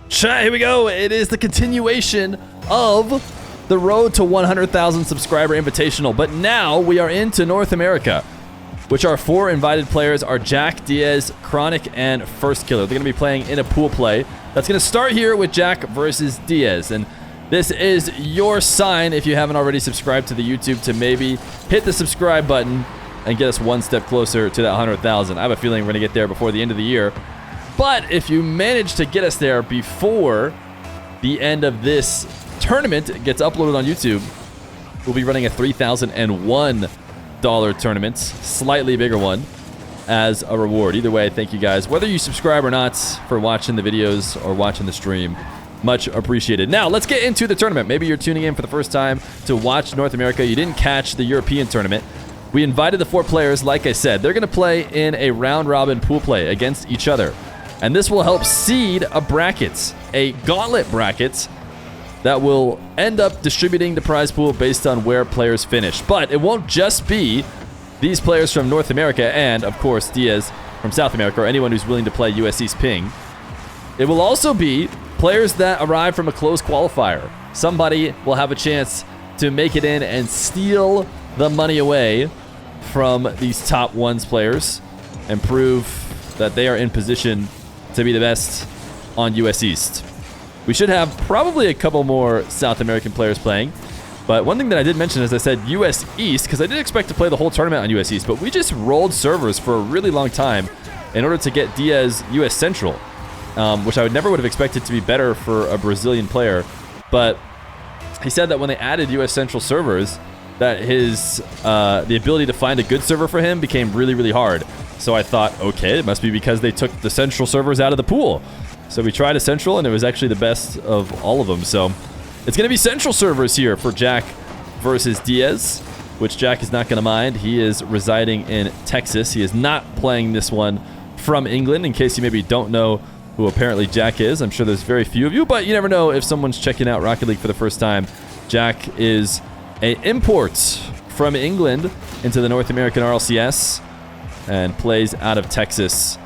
Chat, here we go. It is the continuation of the road to 100,000 subscriber invitational, but now we are into North America, which our 4 invited players are Jack, Diaz, Chronic, and First Killer. They're going to be playing in a pool play. That's going to start here with Jack versus Diaz, and this is your sign, if you haven't already subscribed to the YouTube, to maybe hit the subscribe button and get us one step closer to that 100,000. I have a feeling we're going to get there before the end of the year. But if you manage to get us there before the end of this tournament gets uploaded on YouTube, we'll be running a $3,001 tournament, slightly bigger one, as a reward. Either way, thank you guys, whether you subscribe or not, for watching the videos or watching the stream. Much appreciated. Now, let's get into the tournament. Maybe you're tuning in for the first time to watch North America. You didn't catch the European tournament. We invited the 4 players, like I said. They're going to play in a round-robin pool play against each other. And this will help seed a bracket, a gauntlet bracket, that will end up distributing the prize pool based on where players finish. But it won't just be these players from North America and, of course, Diaz from South America, or anyone who's willing to play USC's ping. It will also be players that arrive from a closed qualifier. Somebody will have a chance to make it in and steal the money away from these top ones players and prove that they are in position to be the best on US East. We should have probably a couple more South American players playing, but one thing that I did mention is I said US East because I did expect to play the whole tournament on US East, but we just rolled servers for a really long time in order to get Diaz US Central, which I never would have expected to be better for a Brazilian player. But he said that when they added US Central servers, that his the ability to find a good server for him became really, really hard. So I thought, okay, it must be because they took the Central servers out of the pool. So we tried a Central, and it was actually the best of all of them. So it's going to be Central servers here for Jack versus Diaz, which Jack is not going to mind. He is residing in Texas. He is not playing this one from England, in case you maybe don't know who apparently Jack is. I'm sure there's very few of you, but you never know if someone's checking out Rocket League for the first time. Jack is an import from England into the North American RLCS and plays out of Texas.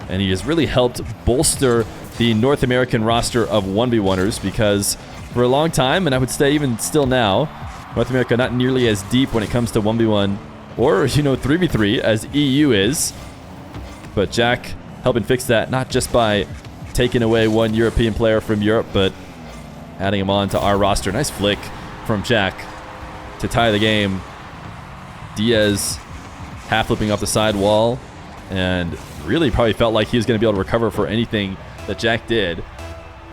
And he has really helped bolster the North American roster of 1v1ers because for a long time, and I would say even still now, North America not nearly as deep when it comes to 1v1 or, 3v3 as EU is. But Jack helping fix that, not just by taking away one European player from Europe, but adding him on to our roster. Nice flick from Jack to tie the game. Diaz half flipping off the side wall and really probably felt like he was going to be able to recover for anything that Jack did.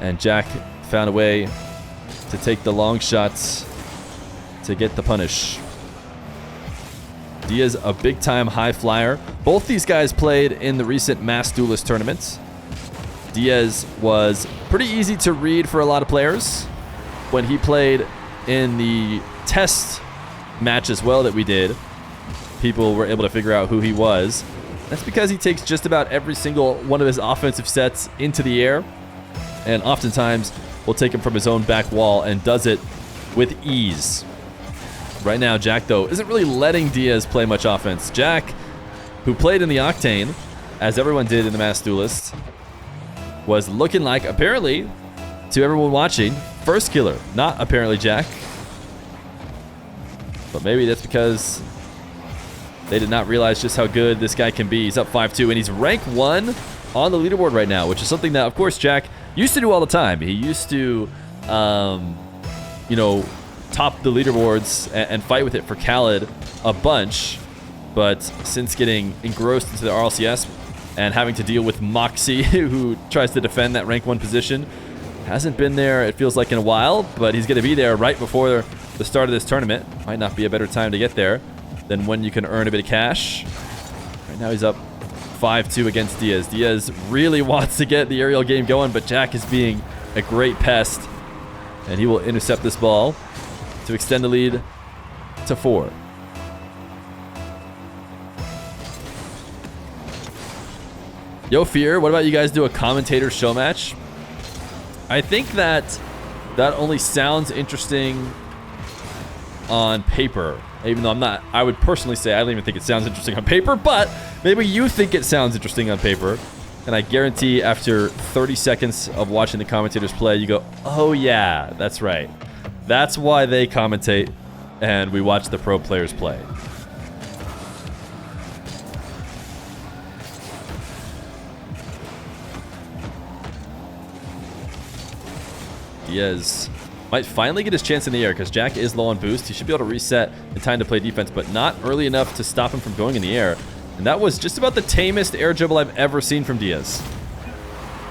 And Jack found a way to take the long shots to get the punish. Diaz, a big-time high flyer. Both these guys played in the recent Mass Duelist tournaments. Diaz was pretty easy to read for a lot of players. When he played in the test match as well that we did, people were able to figure out who he was. That's because he takes just about every single one of his offensive sets into the air, and oftentimes will take him from his own back wall and does it with ease. Right now, Jack, though, isn't really letting Diaz play much offense. Jack, who played in the Octane, as everyone did in the Mass Duelist, was looking like, apparently, to everyone watching, First Killer, not ApparentlyJack. But maybe that's because they did not realize just how good this guy can be. He's up 5-2, and he's rank 1 on the leaderboard right now, which is something that, of course, Jack used to do all the time. He used to, top the leaderboards and fight with it for Khaled a bunch. But since getting engrossed into the RLCS and having to deal with Moxie, who tries to defend that rank 1 position, hasn't been there, it feels like, in a while, but he's going to be there right before the start of this tournament. Might not be a better time to get there than when you can earn a bit of cash. Right now he's up 5-2 against Diaz. Diaz really wants to get the aerial game going, but Jack is being a great pest, and he will intercept this ball to extend the lead to 4. Yo, Feer, what about you guys do a commentator show match? I think that only sounds interesting on paper, even though I would personally say I don't even think it sounds interesting on paper, but maybe you think it sounds interesting on paper, And I guarantee after 30 seconds of watching the commentators play, you go, oh yeah, that's right. That's why they commentate and we watch the pro players play. Diaz might finally get his chance in the air because Jack is low on boost. He should be able to reset in time to play defense, but not early enough to stop him from going in the air. And that was just about the tamest air dribble I've ever seen from Diaz.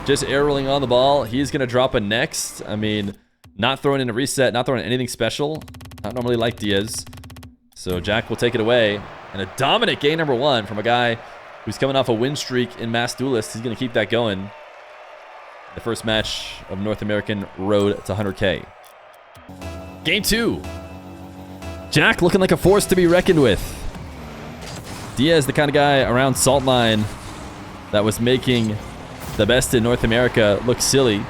Just air rolling on the ball. He's going to drop a next. I mean, not throwing in a reset, not throwing anything special. Not normally like Diaz. So Jack will take it away. And a dominant game number 1 from a guy who's coming off a win streak in Mass Duelist. He's going to keep that going. The first match of North American Road to 100K. Game 2. Jack looking like a force to be reckoned with. Diaz, the kind of guy around Salt Line that was making the best in North America look silly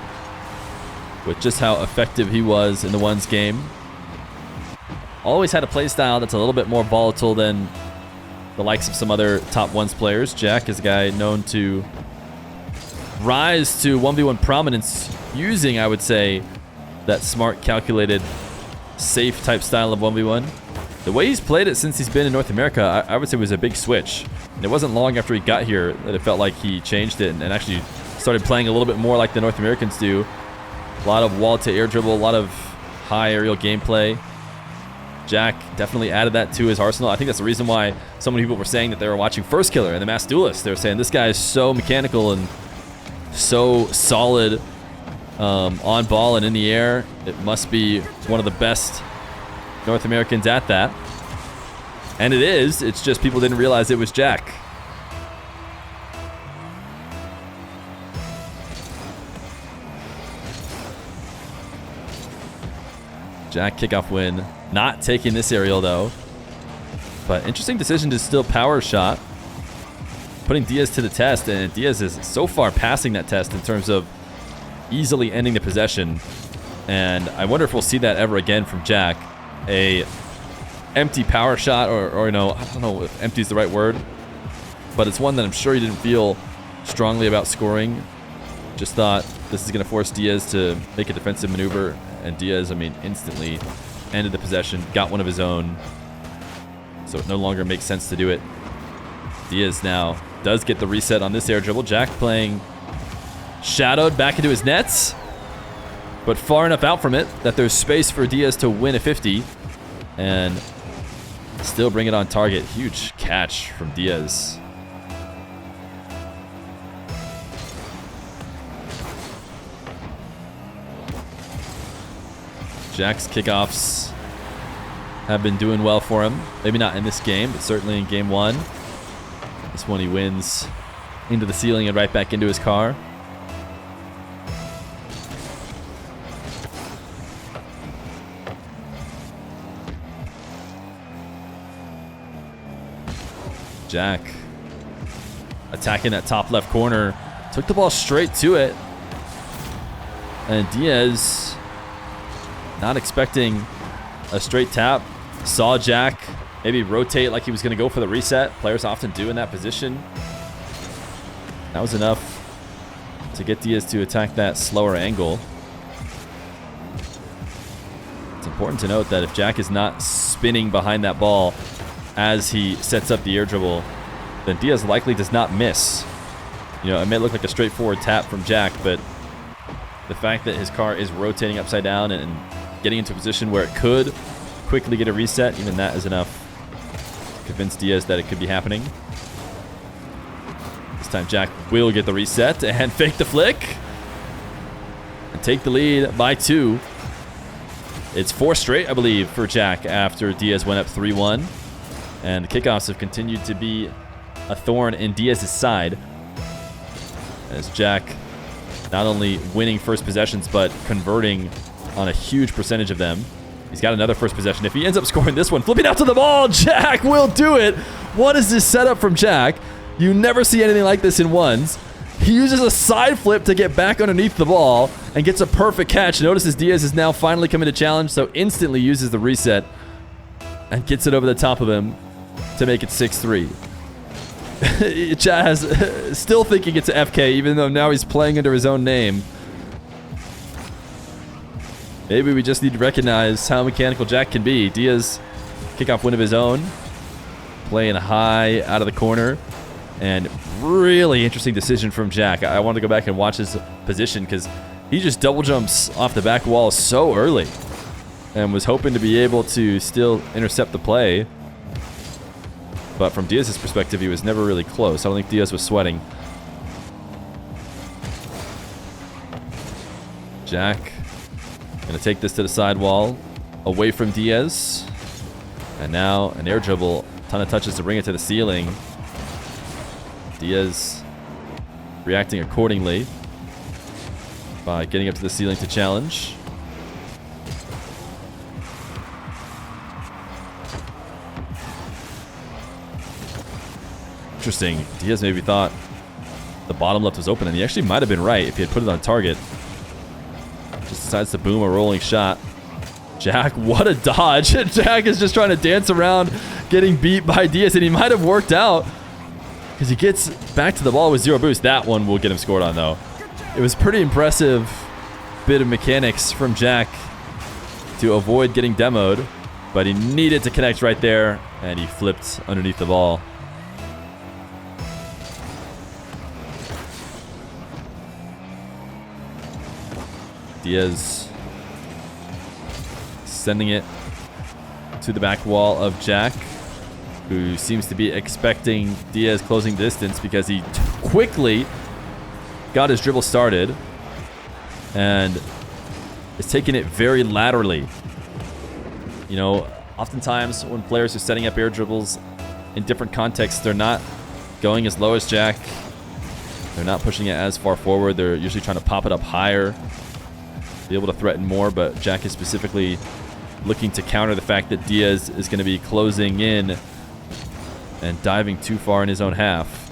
with just how effective he was in the ones game. Always had a play style that's a little bit more volatile than the likes of some other top ones players. Jack is a guy known to rise to 1v1 prominence using, I would say, that smart, calculated, safe type style of 1v1. The way he's played it since he's been in North America, I would say was a big switch. And it wasn't long after he got here that it felt like he changed it and actually started playing a little bit more like the North Americans do. A lot of wall to air dribble, a lot of high aerial gameplay. Jack definitely added that to his arsenal. I think that's the reason why so many people were saying that they were watching First Killer and the Mass Duelist. They were saying this guy is so mechanical and so solid on ball and in the air. It must be one of the best North Americans at that. And it is. It's just people didn't realize it was Jack. Jack kickoff win. Not taking this aerial though. But interesting decision to still power shot. Putting Diaz to the test, and Diaz is so far passing that test in terms of easily ending the possession. And I wonder if we'll see that ever again from Jack. A empty power shot, or you know, I don't know if empty is the right word, but it's one that I'm sure he didn't feel strongly about scoring. Just thought this is going to force Diaz to make a defensive maneuver, and Diaz, I mean, instantly ended the possession, got one of his own, so it no longer makes sense to do it. Diaz now does get the reset on this air dribble. Jack playing shadowed back into his nets, but far enough out from it that there's space for Diaz to win a 50 and still bring it on target. Huge catch from Diaz. Jack's kickoffs have been doing well for him. Maybe not in this game, but certainly in game 1. This one he wins into the ceiling and right back into his car. Jack attacking that top left corner. Took the ball straight to it. And Diaz, not expecting a straight tap, saw Jack maybe rotate like he was going to go for the reset. Players often do in that position. That was enough to get Diaz to attack that slower angle. It's important to note that if Jack is not spinning behind that ball as he sets up the air dribble, then Diaz likely does not miss. You know, it may look like a straightforward tap from Jack, but the fact that his car is rotating upside down and getting into a position where it could quickly get a reset, even that is enough to convince Diaz that it could be happening. This time Jack will get the reset and fake the flick and take the lead by 2. It's 4 straight, I believe, for Jack after Diaz went up 3-1. And the kickoffs have continued to be a thorn in Diaz's side, as Jack not only winning first possessions, but converting on a huge percentage of them. He's got another first possession. If he ends up scoring this one, flipping out to the ball, Jack will do it. What is this setup from Jack? You never see anything like this in ones. He uses a side flip to get back underneath the ball and gets a perfect catch. Notices Diaz is now finally coming to challenge, so instantly uses the reset and gets it over the top of him to make it 6-3. Chaz still thinking it's a FK, even though now he's playing under his own name. Maybe we just need to recognize how mechanical Jack can be. Diaz, kickoff win of his own. Playing high out of the corner. And really interesting decision from Jack. I want to go back and watch his position because he just double jumps off the back wall so early. And was hoping to be able to still intercept the play. But from Diaz's perspective, he was never really close. I don't think Diaz was sweating. Jack gonna take this to the sidewall, away from Diaz. And now an air dribble, ton of touches to bring it to the ceiling. Diaz reacting accordingly by getting up to the ceiling to challenge. Interesting. Diaz maybe thought the bottom left was open, and he actually might have been right if he had put it on target. Just decides to boom a rolling shot. Jack, what a dodge. Jack is just trying to dance around getting beat by Diaz, and he might have worked out because he gets back to the ball with 0 boost. That one will get him scored on, though. It was pretty impressive bit of mechanics from Jack to avoid getting demoed, but he needed to connect right there, and he flipped underneath the ball. Diaz sending it to the back wall of Jack, who seems to be expecting Diaz closing distance because he quickly got his dribble started and is taking it very laterally. You know, oftentimes when players are setting up air dribbles in different contexts, they're not going as low as Jack. They're not pushing it as far forward. They're usually trying to pop it up higher, be able to threaten more, but Jack is specifically looking to counter the fact that Diaz is going to be closing in and diving too far in his own half.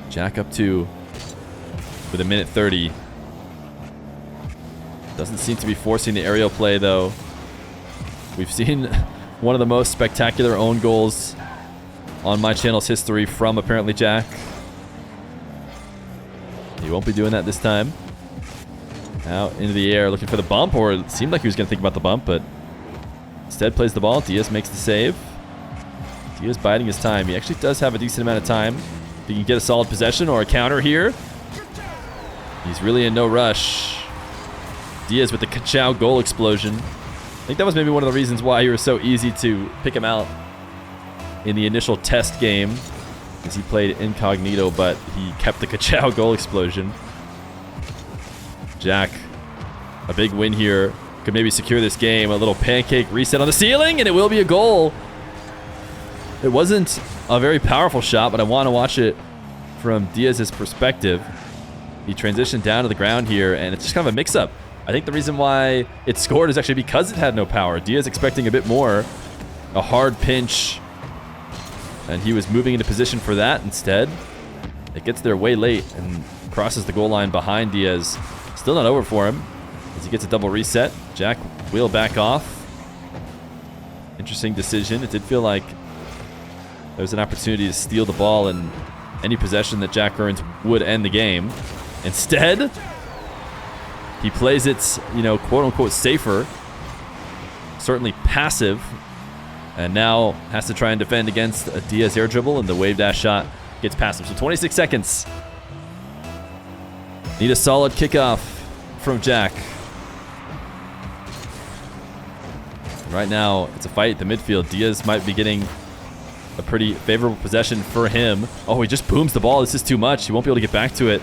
Jack up 2 with 1:30. Doesn't seem to be forcing the aerial play, though. We've seen one of the most spectacular own goals on my channel's history from ApparentlyJack. He won't be doing that this time. Out into the air, looking for the bump, or it seemed like he was going to think about the bump, but instead plays the ball. Diaz makes the save. Diaz biding his time. He actually does have a decent amount of time. If he can get a solid possession or a counter here. He's really in no rush. Diaz with the ka-chow goal explosion. I think that was maybe one of the reasons why he was so easy to pick him out in the initial test game, as he played incognito, but he kept the ka-chow goal explosion. Jack, a big win here. Could maybe secure this game. A little pancake reset on the ceiling, and it will be a goal. It wasn't a very powerful shot, but I want to watch it from Diaz's perspective. He transitioned down to the ground here, and it's just kind of a mix-up. I think the reason why it scored is actually because it had no power. Diaz expecting a bit more. A hard pinch, and he was moving into position for that instead. It gets there way late and crosses the goal line behind Diaz. Still not over for him as he gets a double reset. Jack will back off. Interesting decision. It did feel like there was an opportunity to steal the ball, and any possession that Jack earns would end the game. Instead, he plays it, you know, quote-unquote safer. Certainly passive. And now has to try and defend against a Diaz air dribble, and the wave dash shot gets past him. So 26 seconds. Need a solid kickoff from Jack. Right now, it's a fight at the midfield. Diaz might be getting a pretty favorable possession for him. Oh, he just booms the ball. This is too much. He won't be able to get back to it.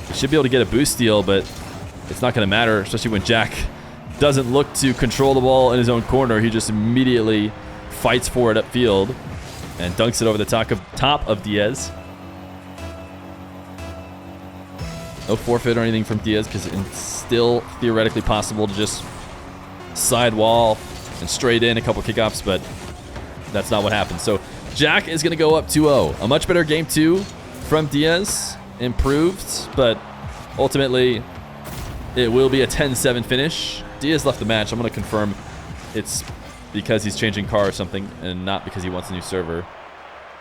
He should be able to get a boost steal, but it's not going to matter, especially when Jack doesn't look to control the ball in his own corner. He just immediately fights for it upfield and dunks it over the top of Diaz. No forfeit or anything from Diaz, because it's still theoretically possible to just sidewall and straight in a couple kickoffs, but that's not what happened. So Jack is going to go up 2-0. A much better game 2 from Diaz. Improved, but ultimately it will be a 10-7 finish. Diaz left the match. I'm going to confirm it's because he's changing car or something, and not because he wants a new server.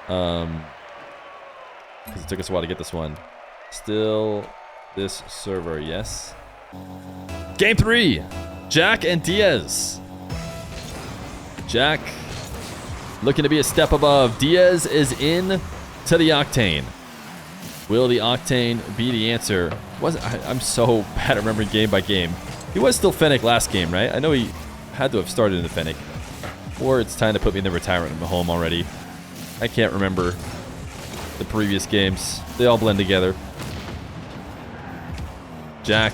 Because it took us a while to get this one. Still this server, yes. Game 3, Jack and Diaz. Jack looking to be a step above. Diaz is in to the Octane. Will the Octane be the answer? I'm so bad at remembering game by game. He was still Fennec last game, right? I know he had to have started in the Fennec. Or it's time to put me in the retirement home already. I can't remember the previous games. They all blend together. Jack.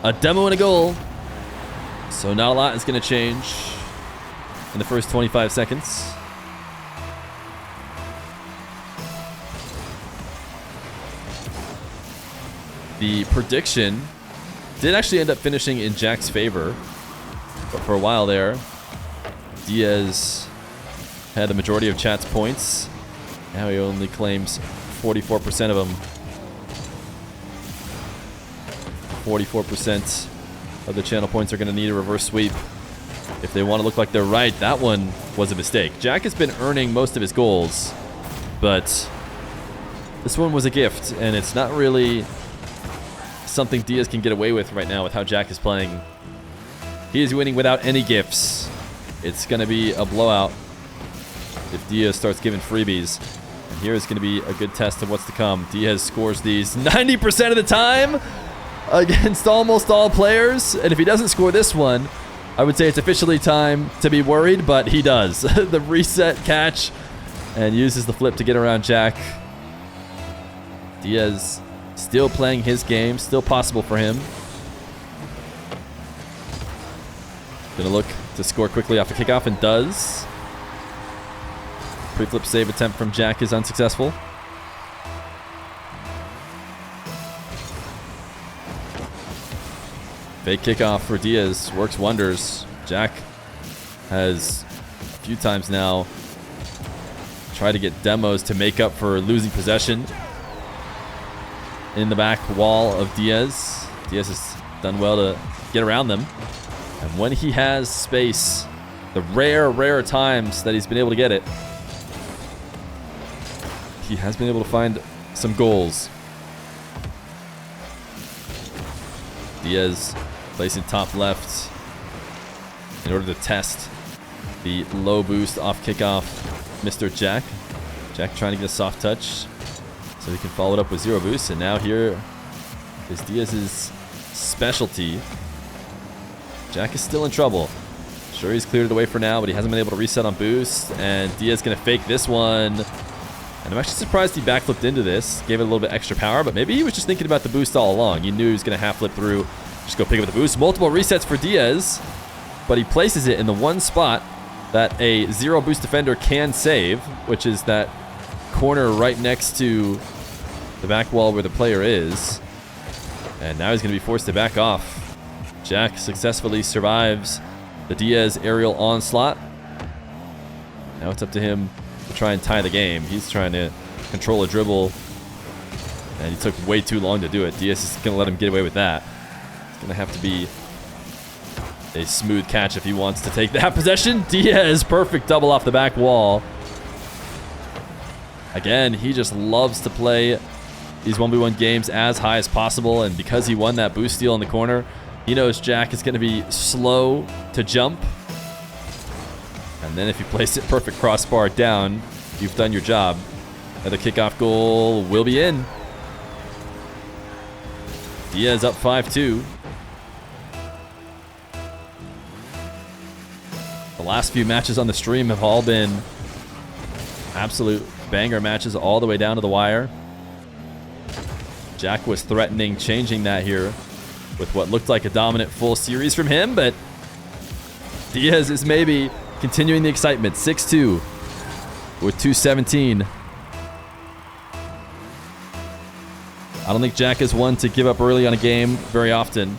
A demo and a goal. So not a lot is going to change in the first 25 seconds. The prediction did actually end up finishing in Jack's favor. But for a while there, Diaz had the majority of chat's points. Now he only claims 44% of them. 44% of the channel points are going to need a reverse sweep if they want to look like they're right. That one was a mistake. Jack has been earning most of his goals, but this one was a gift, and it's not really something Diaz can get away with right now with how Jack is playing. He is winning without any gifts. It's going to be a blowout if Diaz starts giving freebies. And here is going to be a good test of what's to come. Diaz scores these 90% of the time against almost all players. And if he doesn't score this one, I would say it's officially time to be worried, but he does. The reset catch and uses the flip to get around Jack. Diaz still playing his game, still possible for him. Gonna look to score quickly off a kickoff and does. Pre-flip save attempt from Jack is unsuccessful. Fake kickoff for Diaz works wonders. Jack has a few times now tried to get demos to make up for losing possession in the back wall of Diaz. Diaz has done well to get around them. And when he has space, the rare times that he's been able to get it, he has been able to find some goals. Diaz placing top left in order to test the low boost off kickoff Mr. Jack. Jack trying to get a soft touch so he can follow it up with zero boost. And now here is Diaz's specialty. Jack is still in trouble. Sure, he's cleared it away for now, but he hasn't been able to reset on boost. And Diaz going to fake this one. And I'm actually surprised he backflipped into this. Gave it a little bit extra power, but maybe he was just thinking about the boost all along. He knew he was going to half flip through. Just go pick up the boost. Multiple resets for Diaz, but he places it in the one spot that a zero boost defender can save, which is that corner right next to the back wall where the player is. And now he's going to be forced to back off. Jack successfully survives the Diaz aerial onslaught. Now it's up to him to try and tie the game. He's trying to control a dribble, and he took way too long to do it. Diaz is going to let him get away with that. It's going to have to be a smooth catch if he wants to take that possession. Diaz, perfect double off the back wall. Again, he just loves to play these 1v1 games as high as possible, and because he won that boost steal in the corner, he knows Jack is going to be slow to jump. And then if you place it perfect crossbar down, you've done your job. Another kickoff goal will be in. Diaz up 5-2. The last few matches on the stream have all been absolute banger matches all the way down to the wire. Jack was threatening changing that here with what looked like a dominant full series from him, but Diaz is maybe continuing the excitement. 6-2 with 2:17. I don't think Jack is one to give up early on a game very often.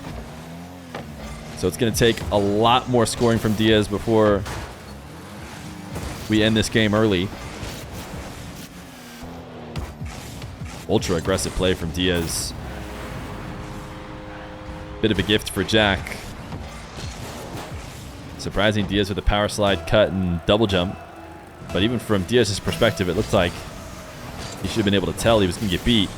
So it's going to take a lot more scoring from Diaz before we end this game early. Ultra aggressive play from Diaz. Bit of a gift for Jack. Surprising Diaz with a power slide, cut, and double jump. But even from Diaz's perspective, it looked like he should have been able to tell he was going to get beat.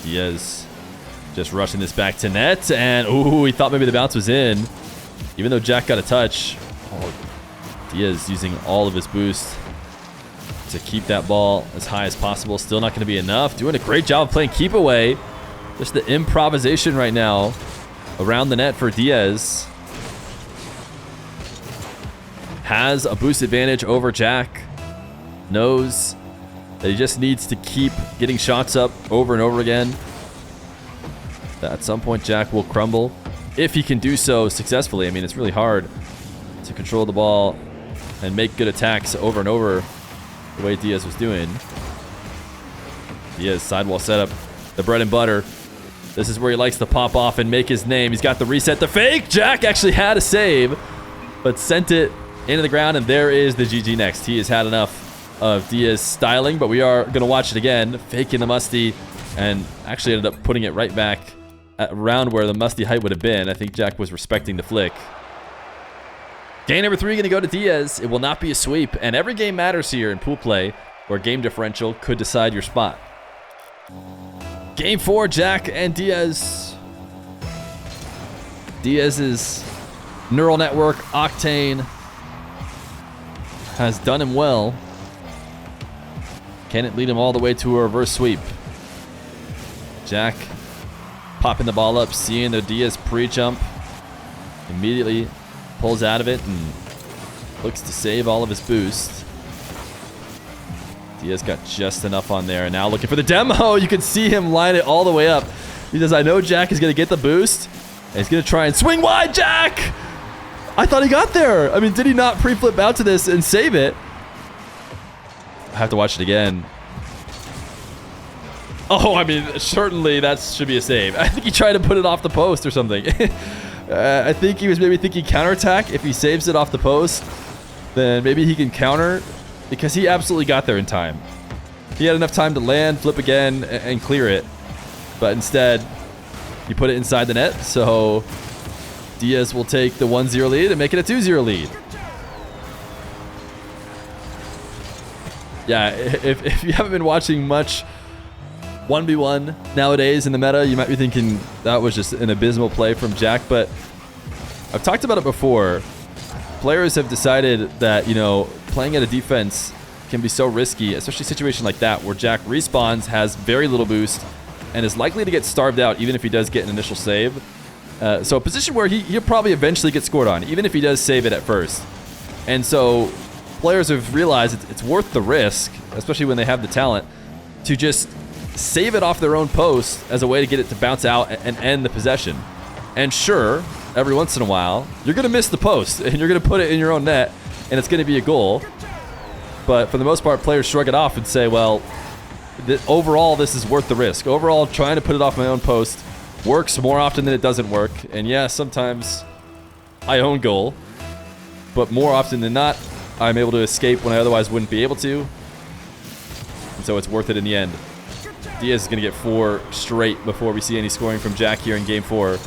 Diaz just rushing this back to net, and ooh, he thought maybe the bounce was in. Even though Jack got a touch, Diaz using all of his boost to keep that ball as high as possible. Still not going to be enough. Doing a great job of playing keep away. Just the improvisation right now around the net for Diaz. Has a boost advantage over Jack. Knows that he just needs to keep getting shots up over and over again. At some point, Jack will crumble. If he can do so successfully. I mean, it's really hard to control the ball and make good attacks over and over the way Diaz was doing. Diaz sidewall setup, the bread and butter. This is where he likes to pop off and make his name. He's got the reset, the fake. Jack actually had a save, but sent it into the ground, and there is the GG next. He has had enough of Diaz styling, but we are going to watch it again. Faking the musty, and actually ended up putting it right back around where the musty height would have been. I think Jack was respecting the flick. Game number 3 going to go to Diaz. It will not be a sweep, and every game matters here in pool play, where game differential could decide your spot. Game 4, Jack and Diaz. Diaz's neural network, Octane, has done him well. Can it lead him all the way to a reverse sweep? Jack popping the ball up, seeing the Diaz pre-jump. Immediately pulls out of it and looks to save all of his boost. Diaz got just enough on there, and now looking for the demo. You can see him line it all the way up. He says, I know Jack is going to get the boost, and he's going to try and swing wide. Jack! I thought he got there. I mean, did he not pre-flip out to this and save it? I have to watch it again. Oh, I mean, certainly that should be a save. I think he tried to put it off the post or something. I think he was maybe thinking counterattack. If he saves it off the post, then maybe he can counter, because he absolutely got there in time. He had enough time to land, flip again, and clear it. But instead, he put it inside the net, so Diaz will take the 1-0 lead and make it a 2-0 lead. Yeah, if you haven't been watching much 1v1 nowadays in the meta, you might be thinking that was just an abysmal play from Jack, but I've talked about it before. Players have decided that, you know, playing at a defense can be so risky, especially a situation like that where Jack respawns, has very little boost, and is likely to get starved out even if he does get an initial save. So a position where he'll probably eventually get scored on, even if he does save it at first. And so players have realized it's worth the risk, especially when they have the talent, to just save it off their own post as a way to get it to bounce out and end the possession. And sure, every once in a while, you're going to miss the post, and you're going to put it in your own net, and it's going to be a goal. But for the most part, players shrug it off and say, well, overall, this is worth the risk. Overall, trying to put it off my own post works more often than it doesn't work. And yeah, sometimes I own goal, but more often than not, I'm able to escape when I otherwise wouldn't be able to. And so it's worth it in the end. Diaz is going to get 4 straight before we see any scoring from Jack here in Game 4.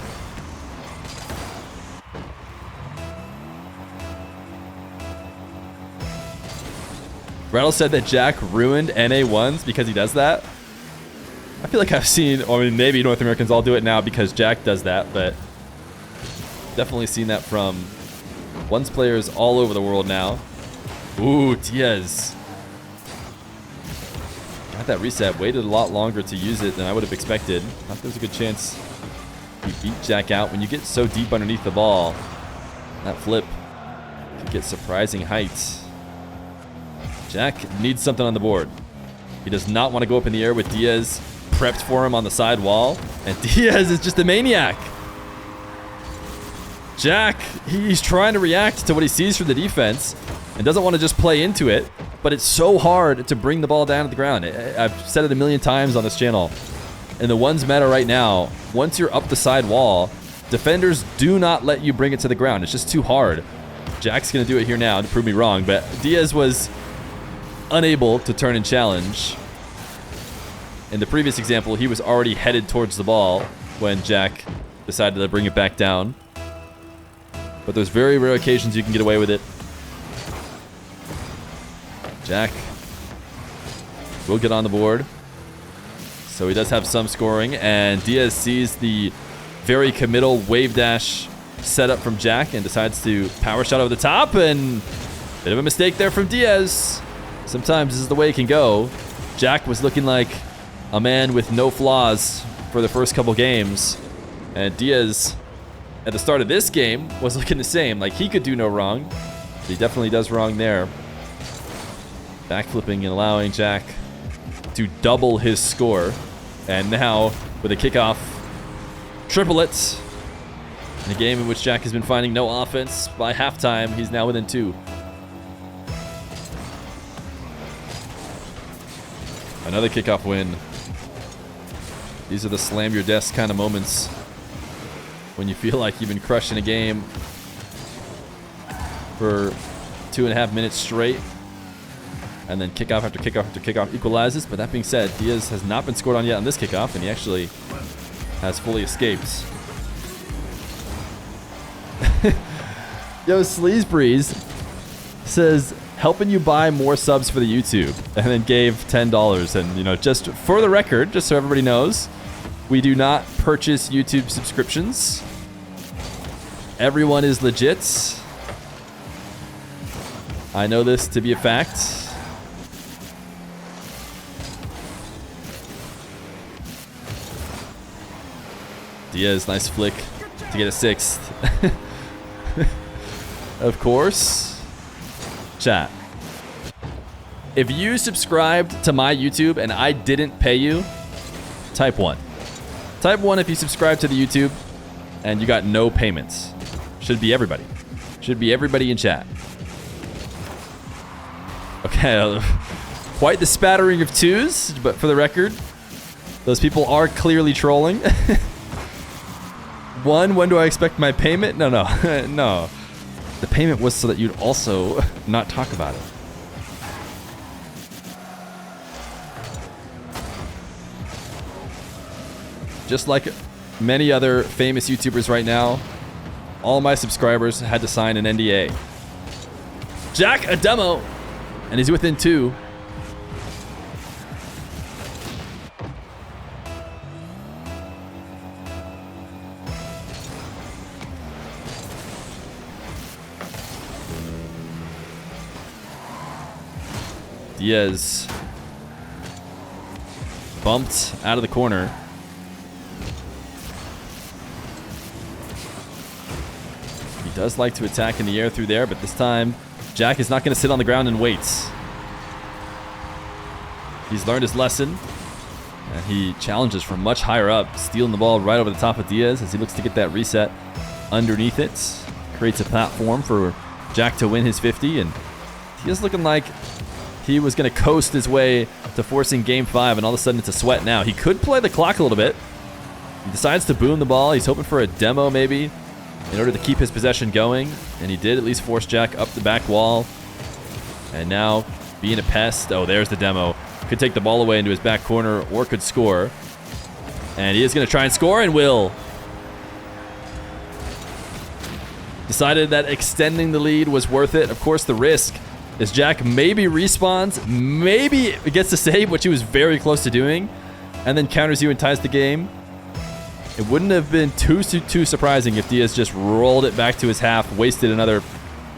Rattle said that Jack ruined NA1s because he does that. I feel like I've seen, I mean, maybe North Americans all do it now because Jack does that, but definitely seen that from ones players all over the world now. Ooh, Diaz. Got that reset, waited a lot longer to use it than I would have expected. Thought there was a good chance he beat Jack out. When you get so deep underneath the ball, that flip can get surprising heights. Jack needs something on the board. He does not want to go up in the air with Diaz prepped for him on the side wall. And Diaz is just a maniac. Jack, he's trying to react to what he sees from the defense and doesn't want to just play into it. But it's so hard to bring the ball down to the ground. I've said it a million times on this channel. In the ones meta right now, once you're up the side wall, defenders do not let you bring it to the ground. It's just too hard. Jack's going to do it here now to prove me wrong. But Diaz was unable to turn and challenge. In the previous example, he was already headed towards the ball when Jack decided to bring it back down. But there's very rare occasions you can get away with it. Jack will get on the board. So he does have some scoring, and Diaz sees the very committal wave dash setup from Jack and decides to power shot over the top, and bit of a mistake there from Diaz. Sometimes this is the way it can go. Jack was looking like a man with no flaws for the first couple games, and Diaz at the start of this game was looking the same, like he could do no wrong. But he definitely does wrong there. Backflipping and allowing Jack to double his score. And now, with a kickoff triplet, in a game in which Jack has been finding no offense, by halftime, he's now within 2. Another kickoff win. These are the slam your desk kind of moments when you feel like you've been crushing a game for 2.5 minutes straight. And then kickoff after kickoff after kickoff equalizes. But that being said, Diaz has not been scored on yet on this kickoff, and he actually has fully escaped. Yo, Sleaze Breeze says, helping you buy more subs for the YouTube, and then gave $10. And, you know, just for the record, just so everybody knows, we do not purchase YouTube subscriptions. Everyone is legit. I know this to be a fact. Diaz, nice flick to get a 6th. Of course. Chat. If you subscribed to my YouTube and I didn't pay you, type 1. Type 1 if you subscribe to the YouTube and you got no payments. Should be everybody. Should be everybody in chat. Okay. Quite the spattering of 2s, but for the record, those people are clearly trolling. 1, when do I expect my payment? No. No. The payment was so that you'd also not talk about it. Just like many other famous YouTubers right now, all my subscribers had to sign an NDA. Jack, a demo, and he's within 2. Diaz bumped out of the corner. He does like to attack in the air through there, but this time Jack is not going to sit on the ground and wait. He's learned his lesson, and he challenges from much higher up, stealing the ball right over the top of Diaz as he looks to get that reset underneath it. Creates a platform for Jack to win his 50, and Diaz looking like he was going to coast his way to forcing game 5, and all of a sudden it's a sweat now. He could play the clock a little bit. He decides to boom the ball. He's hoping for a demo maybe in order to keep his possession going, and he did at least force Jack up the back wall. And now, being a pest, oh, there's the demo. Could take the ball away into his back corner or could score. And he is going to try and score and will. Decided that extending the lead was worth it. Of course, the risk is Jack maybe respawns, maybe gets to save, which he was very close to doing, and then counters you and ties the game. It wouldn't have been too surprising if Diaz just rolled it back to his half, wasted another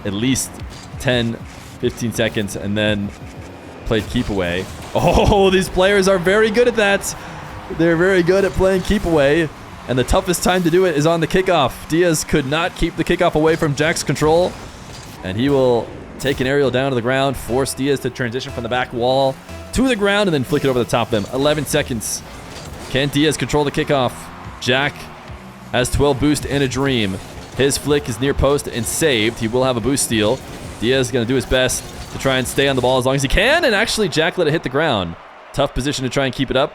at least 10, 15 seconds, and then played keep away. Oh, these players are very good at that. They're very good at playing keep away, and the toughest time to do it is on the kickoff. Diaz could not keep the kickoff away from Jack's control, and he will take an aerial down to the ground, force Diaz to transition from the back wall to the ground, and then flick it over the top of him. 11 seconds. Can Diaz control the kickoff? Jack has 12 boost and a dream. His flick is near post and saved. He will have a boost steal. Diaz is going to do his best to try and stay on the ball as long as he can, and actually Jack let it hit the ground. Tough position to try and keep it up,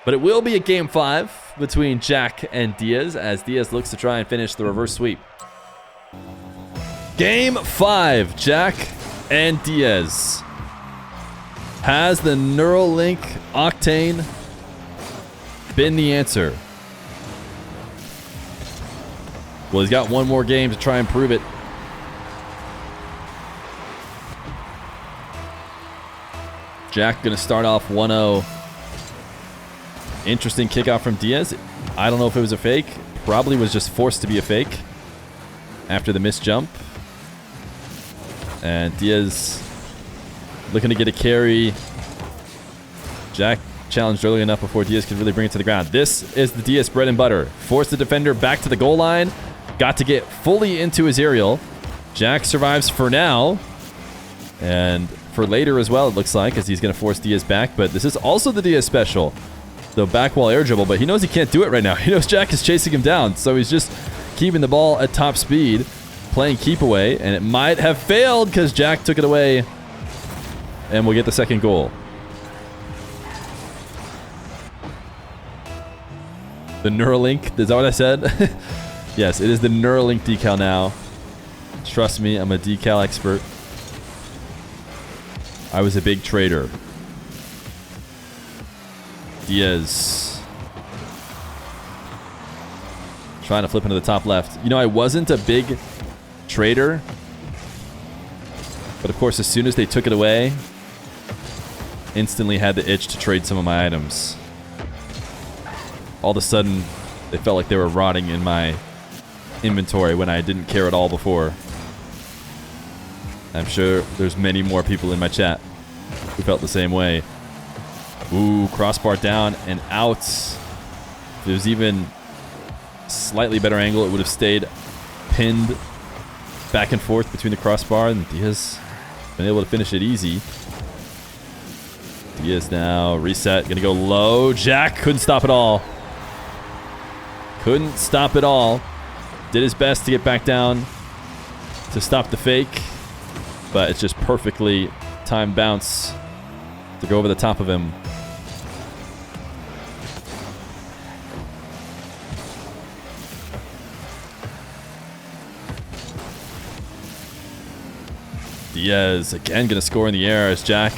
but it will be a game 5 between Jack and Diaz as Diaz looks to try and finish the reverse sweep. Game 5, Jack and Diaz. Has the Neuralink Octane been the answer? Well, he's got one more game to try and prove it. Jack going to start off 1-0. Interesting kickoff from Diaz. I don't know if it was a fake. Probably was just forced to be a fake after the missed jump. And Diaz looking to get a carry. Jack challenged early enough before Diaz could really bring it to the ground. This is the Diaz bread and butter. Force the defender back to the goal line. Got to get fully into his aerial. Jack survives for now. And for later as well, it looks like, as he's going to force Diaz back. But this is also the Diaz special. The back wall air dribble, but he knows he can't do it right now. He knows Jack is chasing him down. So he's just keeping the ball at top speed, playing keep away. And it might have failed because Jack took it away. And we'll get the second goal. The Neuralink, is that what I said? Yes, it is the Neuralink decal now. Trust me, I'm a decal expert. I was a big trader. Diaz. Trying to flip into the top left. You know, I wasn't a big trader. But of course, as soon as they took it away, instantly had the itch to trade some of my items. All of a sudden, they felt like they were rotting in my inventory when I didn't care at all before. I'm sure there's many more people in my chat who felt the same way. Ooh, crossbar down and out. If it was even slightly better angle, it would have stayed pinned back and forth between the crossbar, and Diaz been able to finish it easy. Diaz now reset, gonna go low. Jack couldn't stop it all. Couldn't stop it all. Did his best to get back down to stop the fake, but it's just perfectly timed bounce to go over the top of him. Diaz again gonna score in the air as Jack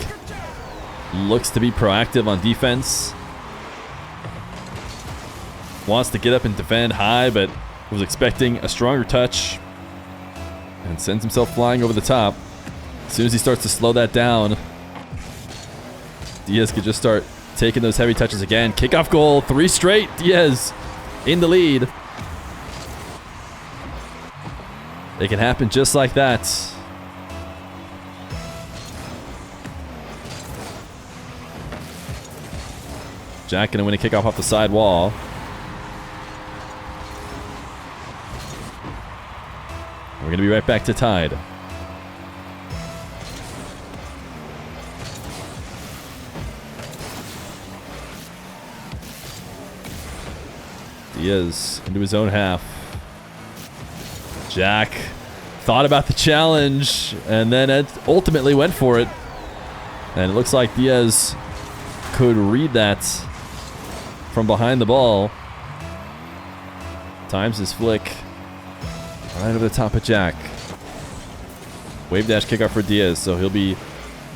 looks to be proactive on defense. Wants to get up and defend high, but was expecting a stronger touch. And sends himself flying over the top. As soon as he starts to slow that down, Diaz could just start taking those heavy touches again. Kickoff goal, 3 straight. Diaz in the lead. It can happen just like that. Jack gonna win a kickoff off the side wall. We're gonna be right back to tied. Diaz into his own half. Jack thought about the challenge and then it ultimately went for it. And it looks like Diaz could read that from behind the ball. Times his flick. Right over the top of Jack. Wave dash kickoff for Diaz, so he'll be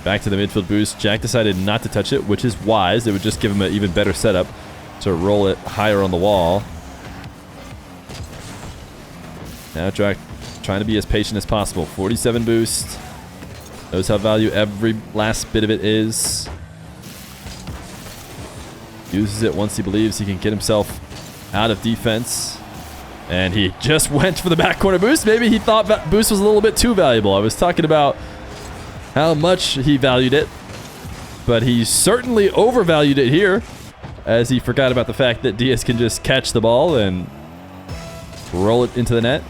back to the midfield boost. Jack decided not to touch it, which is wise. It would just give him an even better setup to roll it higher on the wall. Now Jack trying to be as patient as possible. 47 boost. Knows how value every last bit of it is. Uses it once he believes he can get himself out of defense. And he just went for the back corner boost. Maybe he thought that boost was a little bit too valuable. I was talking about how much he valued it. But he certainly overvalued it here, as he forgot about the fact that Diaz can just catch the ball and roll it into the net.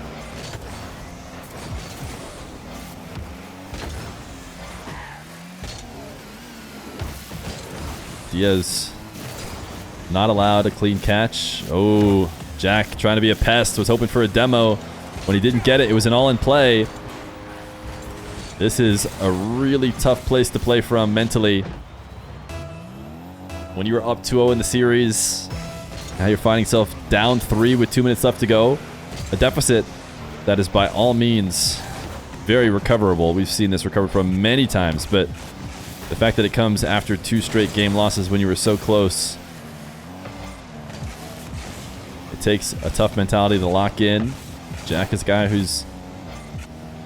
Diaz not allowed a clean catch. Oh, Jack trying to be a pest, was hoping for a demo. When he didn't get it, it was an all-in play. This is a really tough place to play from mentally. When you were up 2-0 in the series, now you're finding yourself down 3 with 2 minutes left to go. A deficit that is by all means very recoverable. We've seen this recover from many times, but The fact that it comes after 2 straight game losses when you were so close. It takes a tough mentality to lock in. Jack is a guy who's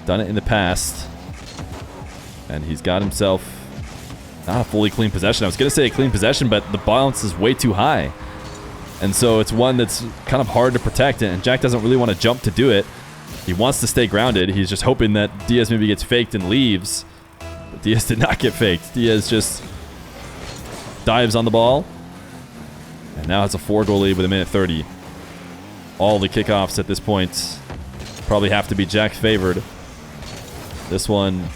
done it in the past. And he's got himself not a fully clean possession. I was going to say a clean possession, but the balance is way too high. And so it's one that's kind of hard to protect. And Jack doesn't really want to jump to do it. He wants to stay grounded. He's just hoping that Diaz maybe gets faked and leaves. But Diaz did not get faked. Diaz just dives on the ball. And now has a 4-goal lead with 1:30. All the kickoffs at this point probably have to be Jack favored. This one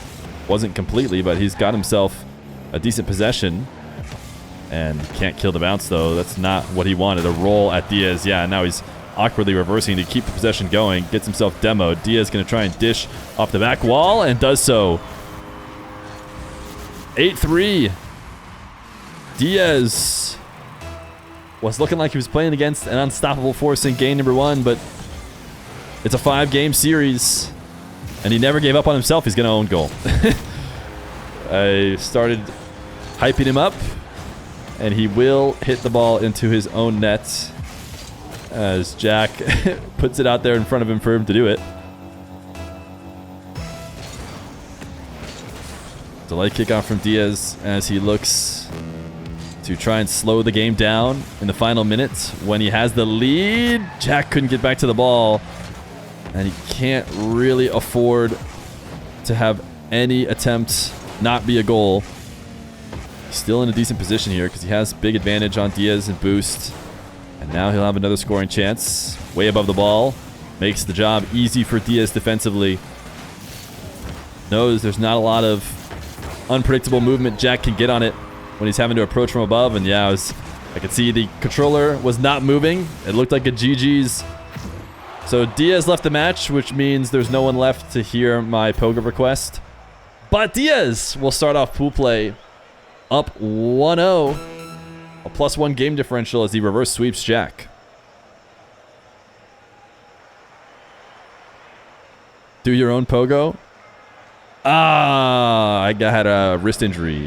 wasn't completely, but he's got himself a decent possession. And can't kill the bounce, though. That's not what he wanted. A roll at Diaz. Yeah, now he's awkwardly reversing to keep the possession going. Gets himself demoed. Diaz going to try and dish off the back wall, and does so. 8-3. Diaz was looking like he was playing against an unstoppable force in game number 1, but it's a 5-game series, and he never gave up on himself. He's going to own goal. I started hyping him up, and he will hit the ball into his own net as Jack puts it out there in front of him for him to do it. Delay kickoff from Diaz as he looks to try and slow the game down in the final minutes when he has the lead. Jack couldn't get back to the ball, and he can't really afford to have any attempt not be a goal. He's still in a decent position here because he has big advantage on Diaz and boost. And now he'll have another scoring chance. Way above the ball. Makes the job easy for Diaz defensively. Knows there's not a lot of unpredictable movement Jack can get on it when he's having to approach from above. And yeah, I could see the controller was not moving. It looked like a GG's. So Diaz left the match, which means there's no one left to hear my Pogo request. But Diaz will start off pool play up 1-0. A +1 game differential as he reverse sweeps Jack. Do your own Pogo? I had a wrist injury.